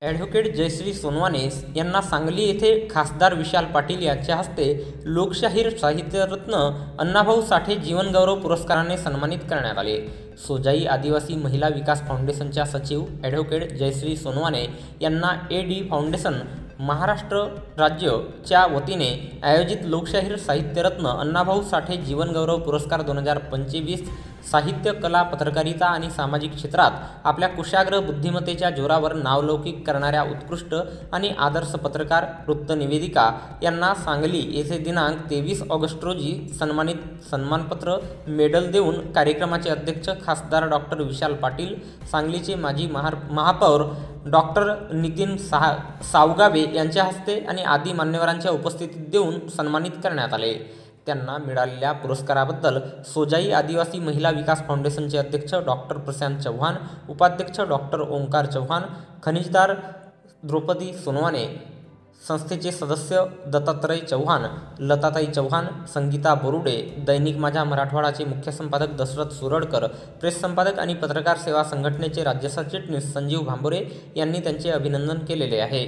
Advocate Jayashree Sonawane यांना सांगली येथे खासदार विशाल पाटील यांच्या हस्ते लोकशाहीर साहित्यरत्न अण्णाभाऊ साठे जीवनगौरव पुरस्काराने सन्मानित करण्यात आले। सोजाई आदिवासी महिला विकास फाउंडेशनच्या सचिव ॲडव्होकेट जयश्री सोनवाने यांना ए.डी. फाउंडेशन महाराष्ट्र राज्य च्या वतीने आयोजित लोकशाहीर साहित्यरत्न अण्णाभाऊ साठे जीवनगौरव पुरस्कार 2025 साहित्य, कला, पत्रकारिता आणि सामाजिक क्षेत्रात आपल्या कुशाग्र बुद्धिमत्तेच्या जोरावर नावलौकिक करणाऱ्या उत्कृष्ट आणि आदर्श पत्रकार, वृत्तनिवेदिका यांना सांगली येथे दिनांक 23 ऑगस्ट रोजी सन्मानपत्र मेडल देऊन कार्यक्रमाचे अध्यक्ष खासदार डॉक्टर विशाल पाटील, सांगलीचे माजी महापौर डॉक्टर नितीन सावगावे यांच्या हस्ते आणि आदी मान्यवरांच्या उपस्थितीत देऊन सन्मानित करण्यात आले। त्यांना मिळालेल्या पुरस्काराबद्दल सोजाई आदिवासी महिला विकास फाउंडेशनचे अध्यक्ष डॉक्टर प्रशांत चव्हाण, उपाध्यक्ष डॉक्टर ओंकार चव्हाण, खनिजदार द्रौपदी सोनवाने, संस्थेचे सदस्य दत्तात्रय चव्हाण, लताताई चव्हाण, संगीता बोरुडे, दैनिक माझा मराठवाडाचे मुख्य संपादक दशरथ सुरडकर, प्रेस संपादक आणि पत्रकार सेवा संघटनेचे राज्य सरचिटणीस संजीव भांबोरे यांनी त्यांचे अभिनंदन केलेले आहे।